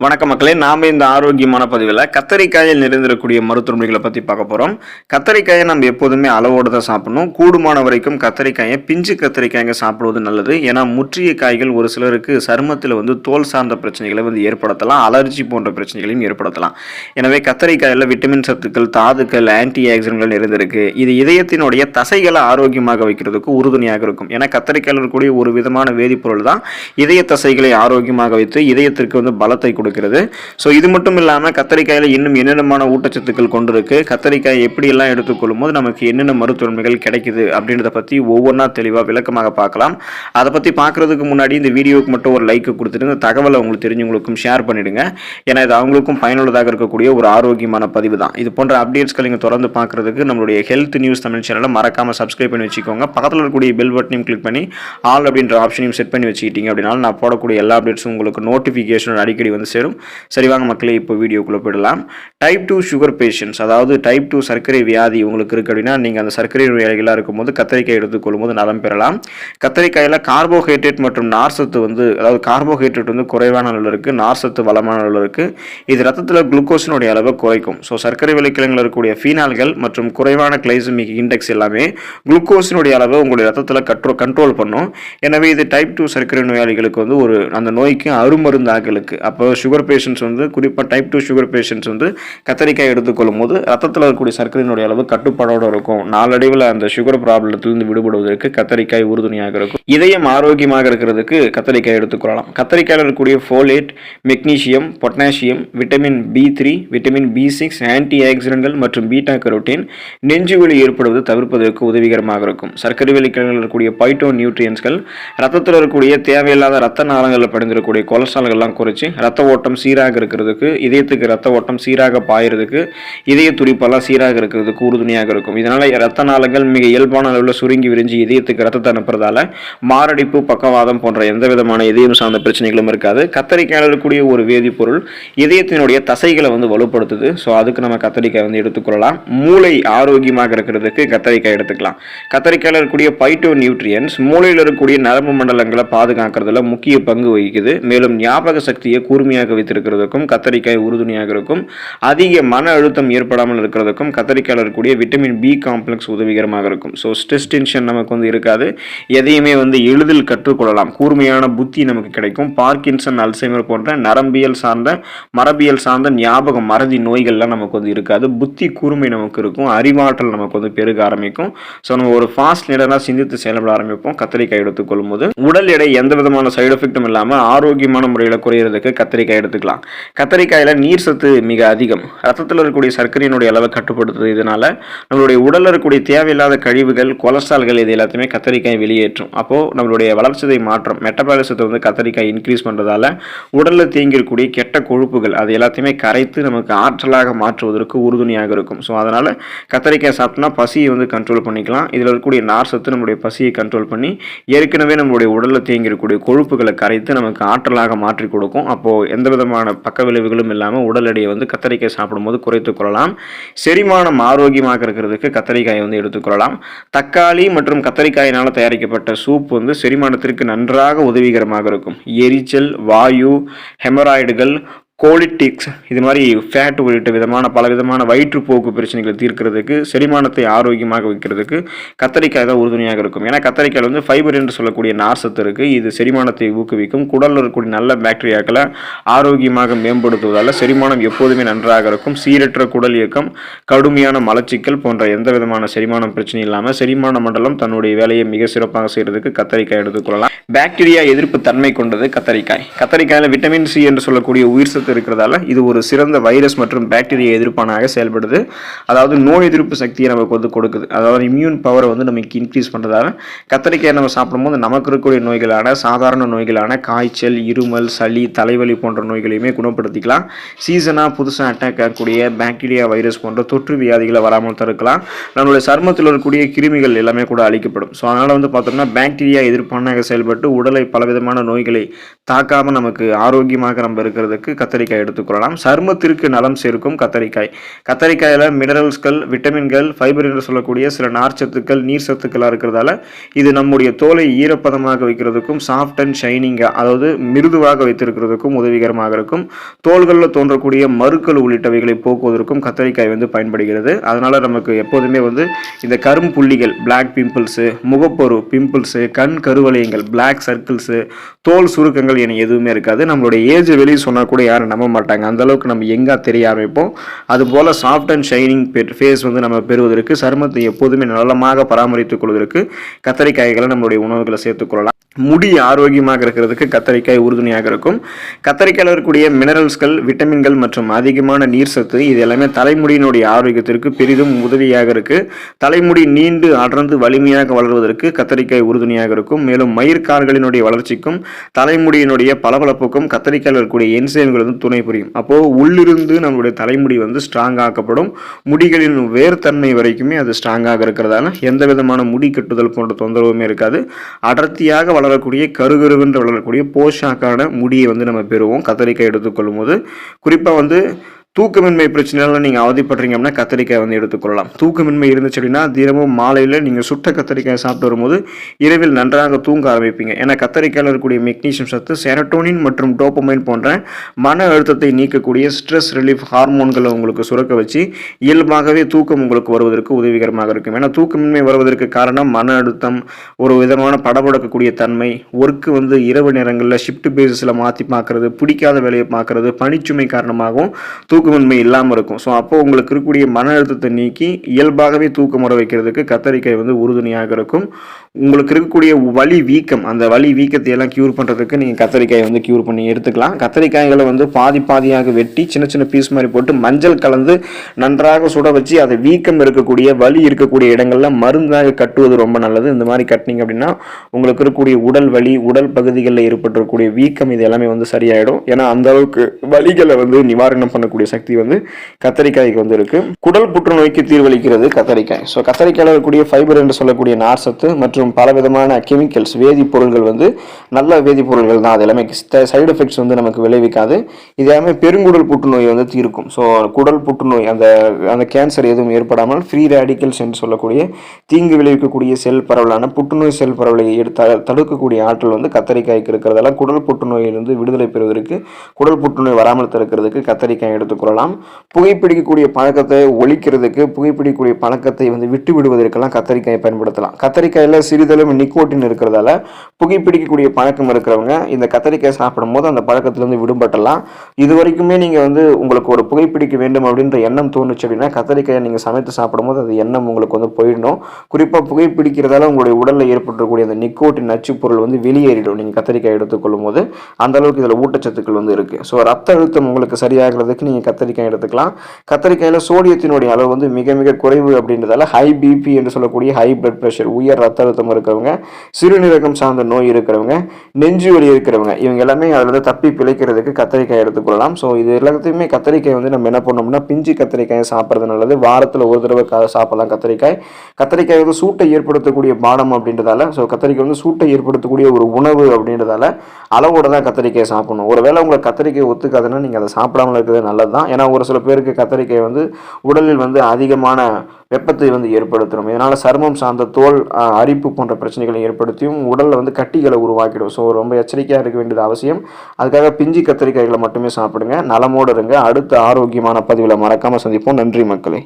வணக்க மக்களே, நாம இந்த ஆரோக்கியமான பதிவில் கத்தரிக்காயில் நிறைந்திருக்கக்கூடிய மருத்துவமைகளை பற்றி பார்க்க போகிறோம். கத்தரிக்காயை நம்ம எப்போதுமே அளவோடு தான் சாப்பிடணும். கூடுமான வரைக்கும் கத்தரிக்காயை பிஞ்சு கத்தரிக்காய்ங்க சாப்பிடுவது நல்லது. ஏன்னா முற்றிய காய்கள் ஒரு சிலருக்கு சருமத்தில் தோல் சார்ந்த பிரச்சனைகளை ஏற்படுத்தலாம், அலர்ஜி போன்ற பிரச்சனைகளையும் ஏற்படுத்தலாம். எனவே கத்தரிக்காயில் விட்டமின் சத்துக்கள், தாதுக்கள், ஆன்டி ஆக்சிடென்ட்கள் நிறைந்திருக்கு. இது இதயத்தினுடைய தசைகளை ஆரோக்கியமாக வைக்கிறதுக்கு உறுதுணையாக இருக்கும். ஏன்னா கத்தரிக்காயில் இருக்கக்கூடிய ஒரு விதமான வேதிப்பொருள் தான் இதய தசைகளை ஆரோக்கியமாக வைத்து இதயத்திற்கு பலத்தை கொடுக்கிறது. ஸோ இது மட்டும் இல்லாமல் கத்தரிக்காயில் இன்னும் என்னென்னமான ஊட்டச்சத்துக்கள் கொண்டிருக்கு, கத்தரிக்காய் எப்படியெல்லாம் எடுத்துக்கொள்ளும் போது நமக்கு என்னென்ன மருத்துவமைகள் கிடைக்குது அப்படின்றத பற்றி ஒவ்வொன்றா தெளிவாக விளக்கமாக பார்க்கலாம். அதை பற்றி பார்க்குறதுக்கு முன்னாடி இந்த வீடியோவுக்கு மட்டும் ஒரு லைக் கொடுத்துட்டு இந்த தகவலை உங்களுக்கு தெரிஞ்சவங்களுக்கும் ஷேர் பண்ணிவிடுங்க. ஏன்னா இது அவங்களுக்கும் பயனுள்ளதாக இருக்கக்கூடிய ஒரு ஆரோக்கியமான பதிவு தான். இது போன்ற அப்டேட்ஸ்கள் நீங்கள் தொடர்ந்து பார்க்குறதுக்கு நம்மளுடைய ஹெல்த் நியூஸ் தமிழ் சேனலை மறக்காமல் சப்ஸ்கிரைப் பண்ணி வச்சுக்கோங்க. பக்கத்தில் இருக்கக்கூடிய பெல் பட்டனையும் கிளிக் பண்ணி ஆல் அப்படின்ற ஆப்ஷனையும் செட் பண்ணி வச்சுக்கிட்டீங்க அப்படின்னா நான் போடக்கூடிய எல்லா அப்டேட்ஸும் உங்களுக்கு நோட்டிஃபிகேஷன் அடிக்கடி சேரும். சரி வாங்க மக்களே, இப்போ வீடியோக்குள்ளே போயிடலாம். டைப் 2 சுகர் பேஷண்ட்ஸ், அதாவது டைப் 2 சர்க்கரை வியாதி உங்களுக்கு இருக்குது அப்படின்னா நீங்கள் அந்த சர்க்கரை வியாதிகளாக இருக்கும்போது கத்தரிக்காய் எடுத்துக்கொள்ளும் போது நலம் பெறலாம். கத்தரிக்காயில் கார்போஹைட்ரேட் மற்றும் நார் சத்து அதாவது கார்போஹைட்ரேட் குறைவான அளவில் இருக்குது, நார் சத்து வளமான அளவில் இருக்குது. இது ரத்தத்தில் குளுக்கோஸினுடைய அளவை குறைக்கும். ஸோ சர்க்கரை விளைக்கிழங்கில் இருக்கக்கூடிய ஃபீனால்கள் மற்றும் குறைவான கிளைசமிக் இண்டெக்ஸ் எல்லாமே குளுக்கோஸினுடைய அளவை உங்களுடைய ரத்தத்தில் கண்ட்ரோல் பண்ணும். எனவே இது டைப் 2 சர்க்கரை நோயாளிகளுக்கு ஒரு அந்த நோய்க்கு அருமருந்தாக இருக்குது. அப்போ சுகர் பேஷண்ட்ஸ் குறிப்பாக டைப் 2 சுகர் பேஷண்ட்ஸ் கத்தரிக்காய் எடுத்துக்கொள்ளும் போது ரத்தத்தில் இருக்கக்கூடிய சர்க்கரையினுடைய அளவு கட்டுப்பாடோடு இருக்கும். நாளடைவில் அந்த சுகர் ப்ராப்ளத்திலிருந்து விடுபடுவதற்கு கத்தரிக்காய் உறுதுணையாக இருக்கும். இதயம் ஆரோக்கியமாக இருக்கிறதுக்கு கத்தரிக்காய் எடுத்துக்கொள்ளலாம். கத்தரிக்காயில் இருக்கக்கூடிய folate, magnesium, potassium, vitamin B3, vitamin B6, anti ஆக்சிடென்ட்கள் மற்றும் பீட்டா கரோட்டின் நெஞ்சு வலி ஏற்படுவது தவிர்ப்பதற்கு உதவிகரமாக இருக்கும். சர்க்கரை விளைக்கிழங்கில் இருக்கக்கூடிய பைட்டோ நியூட்ரியன்ஸ்கள் ரத்தத்தில் இருக்கக்கூடிய தேவையில்லாத ரத்த நாளங்களில் படிந்திருக்கக்கூடிய கொலஸ்ட்ரால்கள்லாம் குறைச்சி ரத்த ஓட்டம் சீராக இருக்கிறதுக்கு, இதயத்துக்கு ரத்த ஓட்டம் சீராக பாயிறதுக்கு, இதய துடிப்பெல்லாம் சீராக இருக்கிறதுக்கு உறுதுணையாக இருக்கும். இதனால் ரத்த நாளங்கள் மிக இயல்பான அளவில் சுருங்கி விரிஞ்சு இதயத்துக்கு ரத்தத்தை அனுப்புறதால மாரடைப்பு, பக்கவாதம் போன்ற எந்த விதமான இதயம் சார்ந்த பிரச்சனைகளும் இருக்காது. கத்தரிக்காயில் இருக்கக்கூடிய ஒரு வேதிப்பொருள் இதயத்தினுடைய தசைகளை வலுப்படுத்துது. ஸோ அதுக்கு நம்ம கத்தரிக்காய் எடுத்துக்கொள்ளலாம். மூளை ஆரோக்கியமாக இருக்கிறதுக்கு கத்தரிக்காய் எடுத்துக்கலாம். கத்தரிக்காயில் இருக்கக்கூடிய பைட்டோ நியூட்ரியன்ஸ் மூளையில் இருக்கக்கூடிய நரம்பு மண்டலங்களை பாதுகாக்கிறதுல முக்கிய பங்கு வகிக்குது. மேலும் ஞாபக சக்தியை கூர்மையாக வைத்திருக்கிறதுக்கும் கத்தரிக்காய் உறுதுணையாக இருக்கும். அதிக மன அழுத்தம் ஏற்படாமல் இருக்கிறதுக்கும் கத்தரிக்காயில் இருக்கக்கூடிய விட்டமின் பி காம்ப்ளெக்ஸ் உதவிகரமாக இருக்கும். ஸோ ஸ்ட்ரெஸ் டென்ஷன் நமக்கு இருக்காது. எதையுமே எளிதில் கற்றுக்கொள்ளலாம். கூர்மையான புத்தி நமக்கு கிடைக்கும். பார்க்கின்சன், அல்சைமர் போன்ற நரம்பியல் சார்ந்த, மரபியல் சார்ந்த ஞாபக மறதி நோய்கள்லாம் நமக்கு இருக்காது. புத்தி கூர்மை நமக்கு இருக்கும். அறிவாற்றல் நமக்கு பெருக ஆரம்பிக்கும். ஸோ நம்ம ஒரு ஃபாஸ்ட் லீடராக சிந்தித்து செயல்பட ஆரம்பிப்போம் கத்தரிக்காய் எடுத்துக்கொள்ளும் போது. உடல் எடை எந்த விதமான சைடு எஃபெக்டும் இல்லாமல் ஆரோக்கியமான முறையில் குறையிறதுக்கு கத்தரிக்காய் எடுத்துக்கலாம். கத்தரிக்காயில் நீர் சத்து மிக அதிகம். ரத்தத்தில் இருக்கக்கூடிய சர்க்கரையினுடைய அளவை கட்டுப்படுத்துது. இதனால நம்மளுடைய உடலில் இருக்கக்கூடிய தேவையில்லாத கழிவுகள், கொலஸ்ட்ரால்கள் இது எல்லாத்தையுமே கத்தரிக்காய் வெளியேற்றும். அப்போது நம்மளுடைய வளர்ச்சிதை மாற்றம், மெட்டபாலிசத்தை கத்தரிக்காய் இன்க்ரீஸ் பண்ணுறதால உடலில் தேங்கியிருக்கக்கூடிய கெட்ட கொழுப்புகள் அது எல்லாத்தையுமே கரைத்து நமக்கு ஆற்றலாக மாற்றுவதற்கு உறுதுணையாக இருக்கும். ஸோ அதனால் கத்தரிக்காய் சாப்பிட்டோம்னா பசியை கண்ட்ரோல் பண்ணிக்கலாம். இதில் இருக்கக்கூடிய நார் சத்து நம்மளுடைய பசியை கண்ட்ரோல் பண்ணி ஏற்கனவே நம்மளுடைய உடலில் தேங்கியிருக்கக்கூடிய கொழுப்புகளை கரைத்து நமக்கு ஆற்றலாக மாற்றி கொடுக்கும். அப்போது எந்த விதமான பக்க விளைவுகளும் இல்லாமல் உடல் எடையை கத்தரிக்காய் சாப்பிடும்போது குறைத்துக் கொள்ளலாம். செரிமானம் ஆரோக்கியமாக இருக்கிறதுக்கு கத்தரிக்காய் எடுத்துக்கொள்ளலாம். தக்காளி மற்றும் கத்தரிக்காயினால் தயாரிக்கப்பட்ட சூப் செரிமானத்திற்கு நன்றாக உதவிகரமாக இருக்கும். எரிச்சல், வாயு, ஹெமராய்டுகள், கோலிட்டிக்ஸ் இது மாதிரி ஃபேட் உள்ளிட்ட பல விதமான வயிற்றுப்போக்கு பிரச்சனைகளை தீர்க்கிறதுக்கு, செரிமானத்தை ஆரோக்கியமாக வைக்கிறதுக்கு கத்தரிக்காய் தான் உறுதுணையாக இருக்கும். ஏன்னா கத்தரிக்காயில் ஃபைபர் என்று சொல்லக்கூடிய நார் சத்து இருக்குது. இது செரிமானத்தை ஊக்குவிக்கும். குடலில் இருக்கக்கூடிய நல்ல பாக்டீரியாக்களை ஆரோக்கியமாக மேம்படுத்துவதால் செரிமானம் எப்போதுமே நன்றாக இருக்கும். சீரற்ற குடல் இயக்கம், கடுமையான மலச்சிக்கல் போன்ற எந்த விதமான செரிமானம் பிரச்சனை இல்லாமல் செரிமான மண்டலம் தன்னுடைய வேலையை மிக சிறப்பாக செய்கிறதுக்கு கத்தரிக்காய் எடுத்துக்கொள்ளலாம். பாக்டீரியா எதிர்ப்பு தன்மை கொண்டது கத்தரிக்காய். கத்தரிக்காயில் விட்டமின் சி என்று சொல்லக்கூடிய உயிர் சத்து இருக்கிறதால இது ஒரு சிறந்த வைரஸ் மற்றும் பாக்டீரியா எதிர்ப்பானாக செயல்படுது. அதாவது நோய் எதிர்ப்பு சக்தியை நமக்கு கொடுக்குது. அதாவது இம்யூன் பவரை நமக்கு இன்க்ரீஸ் பண்ணுறதால கத்தரிக்காய் நம்ம சாப்பிடும்போது நமக்கு இருக்கக்கூடிய நோய்களான சாதாரண நோய்களான காய்ச்சல், இருமல், சளி, தலைவலி போன்ற நோய்களையுமே குணப்படுத்திக்கலாம். சீசனாக புதுசாக அட்டாக் ஆகக்கூடிய பாக்டீரியா, வைரஸ் போன்ற தொற்று வியாதிகளை வராமல் தடுக்கலாம். நம்மளுடைய சருமத்தில் இருக்கக்கூடிய கிருமிகள் எல்லாமே கூட அழிக்கப்படும். ஸோ அதனால் பார்த்தோம்னா பாக்டீரியா எதிர்ப்பானாக செயல்பட்டு உடலை பலவிதமான நோய்களை தாக்காமல் நமக்கு ஆரோக்கியமாக நம்ம இருக்கிறதுக்கு கத்தரிக்காய் எடுத்துக்கொள்ளலாம். சருமத்திற்கு நலம் சேர்க்கும் கத்தரிக்காய். கத்தரிக்காயில் மினரல்ஸ்கள், விட்டமின்கள், ஃபைபர் என்று சொல்லக்கூடிய சில நார்ச்சத்துக்கள், நீர் சத்துக்களாக இருக்கிறதால இது நம்முடைய தோலை ஈரப்பதமாக வைக்கிறதுக்கும் சாஃப்ட் அண்ட் ஷைனிங்காக, அதாவது மிருதுவாக வைத்திருக்கிறதுக்கும் உதவிகரமாக இருக்கும். தோள்களில் தோன்றக்கூடிய மருக்கள் உள்ளிட்டவைகளை போக்குவதற்கும் கத்தரிக்காய் வந்து பயன்படுகிறது. அதனால நமக்கு எப்போதுமே வந்து இந்த கரும்புள்ளிகள், பிளாக் பிம்பிள்ஸு, முகப்பொரு பிம்பிள்ஸு, கண் கருவளையங்கள், பிளாக் சர்க்கிள்ஸு, தோல் சுருக்கங்கள் என எதுவுமே இருக்காது. நம்மளுடைய ஏஜ் வெளியே சொன்னால் கூட யாரும் நம்ப மாட்டாங்க. அந்த அளவுக்கு நம்ம எங்கே தெரிய ஆரம்பிப்போம். அதுபோல் சாஃப்ட் அண்ட் ஷைனிங் ஃபேஸ் வந்து நம்ம பெறுவதற்கு, சருமத்தை எப்போதுமே நலமாக பராமரித்துக் கொள்வதற்கு கத்தரிக்காய்களை நம்மளுடைய உணவுகளை சேர்த்துக்கொள்ளலாம். முடி ஆரோக்கியமாக இருக்கிறதுக்கு கத்தரிக்காய் உறுதுணையாக இருக்கும். கத்தரிக்காயில் இருக்கக்கூடிய மினரல்ஸ்கள், விட்டமின்கள் மற்றும் அதிகமான நீர் சத்து இது எல்லாமே தலைமுடியினுடைய ஆரோக்கியத்திற்கு பெரிதும் உதவியாக இருக்கு. தலைமுடி நீண்டு அடர்ந்து வலிமையாக வளர்வதற்கு கத்தரிக்காய் உறுதுணையாக இருக்கும். மேலும் மயிர்கால்களினுடைய வளர்ச்சிக்கும் தலைமுடியினுடைய பளபளப்புக்கும் கத்தரிக்காயில் இருக்கக்கூடிய என்சைம்கள் வந்து துணை புரியும். அப்போ உள்ளிருந்து நம்மளுடைய தலைமுடி வந்து ஸ்ட்ராங் ஆக்கப்படும். முடிகளின் வேர்த்தன்மை வரைக்குமே அது ஸ்ட்ராங்காக இருக்கிறதால எந்த விதமான முடி கட்டுதல் போன்ற தொந்தரவுமே இருக்காது. அடர்த்தியாக வளரக்கூடிய கருகருவென்று வளரக்கூடிய போஷாக்கான முடியை வந்து நம்ம பெறுவோம் கத்தரிக்காய் எடுத்துக்கொள்ளும் போது. குறிப்பாக வந்து தூக்கமின்மை பிரச்சனையால நீங்கள் அவதிப்படுறீங்க அப்படின்னா கத்தரிக்காய் வந்து எடுத்துக்கொள்ளலாம். தூக்கமின்மை இருந்துச்சு அப்படின்னா தினமும் மாலையில் நீங்கள் சுட்ட கத்தரிக்காய் சாப்பிட்டு வரும்போது இரவில் நன்றாக தூங்க ஆரம்பிப்பீங்க. ஏன்னா கத்தரிக்காயில் இருக்கக்கூடிய மெக்னீசியம் சத்து செரோட்டோனின் மற்றும் டோபமைன் போன்ற மன அழுத்தத்தை நீக்கக்கூடிய ஸ்ட்ரெஸ் ரிலீஃப் ஹார்மோன்களை உங்களுக்கு சுரக்க வச்சு இயல்பாகவே தூக்கம் உங்களுக்கு வருவதற்கு உதவிகரமாக இருக்கும். ஏன்னா தூக்கமின்மை வருவதற்கு காரணம் மன அழுத்தம், ஒரு விதமான படபடக்கக்கூடிய தன்மை, ஒர்க்கு வந்து இரவு நேரங்களில் ஷிஃப்ட் பேசிஸில் மாற்றி பார்க்கறது, பிடிக்காத வேலையை பார்க்கறது, பணிச்சுமை காரணமாகவும் தூக்கமின்மை இல்லாமல் இருக்கும். ஸோ அப்போ உங்களுக்கு இருக்கக்கூடிய மன அழுத்தத்தை நீக்கி இயல்பாகவே தூக்கம் வர வைக்கிறதுக்கு கத்தரிக்காய் வந்து உறுதுணையாக இருக்கும். உங்களுக்கு இருக்கக்கூடிய வலி வீக்கம், அந்த வலி வீக்கத்தை எல்லாம் க்யூர் பண்ணுறதுக்கு நீங்கள் கத்தரிக்காயை வந்து க்யூர் பண்ணி எடுத்துக்கலாம். கத்தரிக்காய்களை வந்து பாதியாக வெட்டி சின்ன சின்ன பீஸ் மாதிரி போட்டு மஞ்சள் கலந்து நன்றாக சுட வச்சு அதை வீக்கம் இருக்கக்கூடிய வலி இருக்கக்கூடிய இடங்கள்ல மருந்தாக கட்டுவது ரொம்ப நல்லது. இந்த மாதிரி கட்டினீங்க அப்படின்னா உங்களுக்கு இருக்கக்கூடிய உடல் வலி, உடல் பகுதிகளில் ஏற்பட்டிருக்கக்கூடிய வீக்கம் இது எல்லாமே வந்து சரியாயிடும். ஏன்னா அந்த அளவுக்கு வலிகளை வந்து நிவாரணம் பண்ணக்கூடிய சக்தி வந்து கத்தரிக்காய்க்கு வந்து இருக்கு. குடல் புற்றுநோய்க்கு தீர்வளிக்கிறது கத்தரிக்காய். ஸோ கத்தரிக்காயில் இருக்கக்கூடிய ஃபைபர் என்று சொல்லக்கூடிய நார் சத்து மற்றும் பல விதமான கெமிக்கல்ஸ், வேதிப்பொருள்கள் வந்து நல்ல வேதிப்பொருள்கள் தான். அது எல்லாமே சைடு எஃபெக்ட்ஸ் வந்து நமக்கு விளைவிக்காது. இது எல்லாமே பெருங்குடல் புற்றுநோய் வந்து தீர்க்கும். ஸோ குடல் புற்றுநோய் அந்த கேன்சர் எதுவும் ஏற்படாமல் ஃப்ரீ ரேடிக்கல்ஸ் என்று சொல்லக்கூடிய தீங்கு விளைவிக்கக்கூடிய செல் பரவலான புற்றுநோய் செல் பரவலை தடுக்கக்கூடிய ஆற்றல் வந்து கத்தரிக்காய்க்கு இருக்கிறதால குடல் புற்றுநோயிலிருந்து விடுதலை பெறுவதற்கு, குடல் புற்றுநோய் வராமல் தடுக்கிறதுக்கு கத்தரிக்காய் எடுத்துக்கொள்ளலாம். புகைப்பிடிக்கக்கூடிய பழக்கத்தை ஒழிக்கிறதுக்கு, புகைப்பிடிக்கக்கூடிய பழக்கத்தை வந்து விட்டு விடுவதற்கெல்லாம் கத்தரிக்காயை பயன்படுத்தலாம். கத்தரிக்காயில் சிறிதளவு நிக்கோட்டின் இருக்கிறதால புகைப்பிடிக்கக்கூடிய பழக்கம் இருக்கிறவங்க இந்த கத்தரிக்காய் சாப்பிடும் போது அந்த பழக்கத்திலிருந்து விடுபட்டலாம். இது வரைக்குமே நீங்கள் வந்து உங்களுக்கு ஒரு புகைப்பிடிக்க வேண்டும் அப்படின்ற எண்ணம் தோணுச்சு அப்படின்னா கத்தரிக்காயை நீங்கள் சமைத்து சாப்பிடும் போது அது எண்ணம் உங்களுக்கு வந்து போயிடணும். குறிப்பாக புகைப்பிடிக்கிறதால உங்களுடைய உடலில் ஏற்பட்டக்கூடிய அந்த நிக்கோட்டின் நச்சு பொருள் வந்து வெளியேறிடும் நீங்கள் கத்தரிக்காய் எடுத்துக்கொள்ளும் போது. அந்த அளவுக்கு இதில் ஊட்டச்சத்துக்கள் வந்து இருக்கு. ஸோ ரத்த அழுத்தம் உங்களுக்கு சரியாகிறதுக்கு நீங்கள் கத்தரிக்காய் எடுத்துக்கலாம். கத்தரிக்காயில் சோடியத்தினுடைய அளவு வந்து மிக மிக குறைவு அப்படின்றதால ஹை பிபி என்று சொல்லக்கூடிய ஹை பிளட் பிரஷர், உயர் ரத்த அழுத்தம் இருக்கிறவங்க, சிறுநீரகம் சார்ந்த நோய் இருக்கிறவங்க, நெஞ்சு வலி இருக்கிறவங்க, இவங்க எல்லாமே அதில் தப்பி பிழைக்கிறதுக்கு கத்தரிக்காய் எடுத்துக்கொள்ளலாம். ஸோ இது எல்லாத்தையுமே கத்தரிக்காய் வந்து நம்ம என்ன பண்ணோம்னா பிஞ்சு கத்தரிக்காயை சாப்பிட்றது நல்லது. வாரத்தில் ஒரு தடவை சாப்பிடலாம் கத்தரிக்காய். கத்தரிக்காய் வந்து சூட்டை ஏற்படுத்தக்கூடிய பானம் அப்படின்றதால, ஸோ கத்தரிக்காய் வந்து சூட்டை ஏற்படுத்தக்கூடிய ஒரு உணவு அப்படின்றதால அளவோட தான் கத்தரிக்காய் சாப்பிடணும். ஒருவேளை உங்களுக்கு கத்தரிக்காய் ஒத்துக்காதுன்னா நீங்கள் அதை சாப்பிடாமல் இருக்கிறது நல்லது தான். ஏன்னா ஒரு சில பேருக்கு கத்தரிக்காய் வந்து உடலில் வந்து அதிகமான வெப்பத்தை வந்து ஏற்படுத்தும். இதனால் சருமம் சார்ந்த தோல் அரிப்பு போன்ற பிரச்சனைகளை ஏற்படுத்தியும் உடலில் வந்து கட்டிகளை உருவாக்கிடும். ஸோ ரொம்ப எச்சரிக்கையாக இருக்க வேண்டியது அவசியம். அதுக்காக பிஞ்சு கத்தரிக்காய்களை மட்டுமே சாப்பிடுங்க. நலமோடு இருங்க. அடுத்த ஆரோக்கியமான பதிவில் மறக்காமல் சந்திப்போம். நன்றி மக்களே.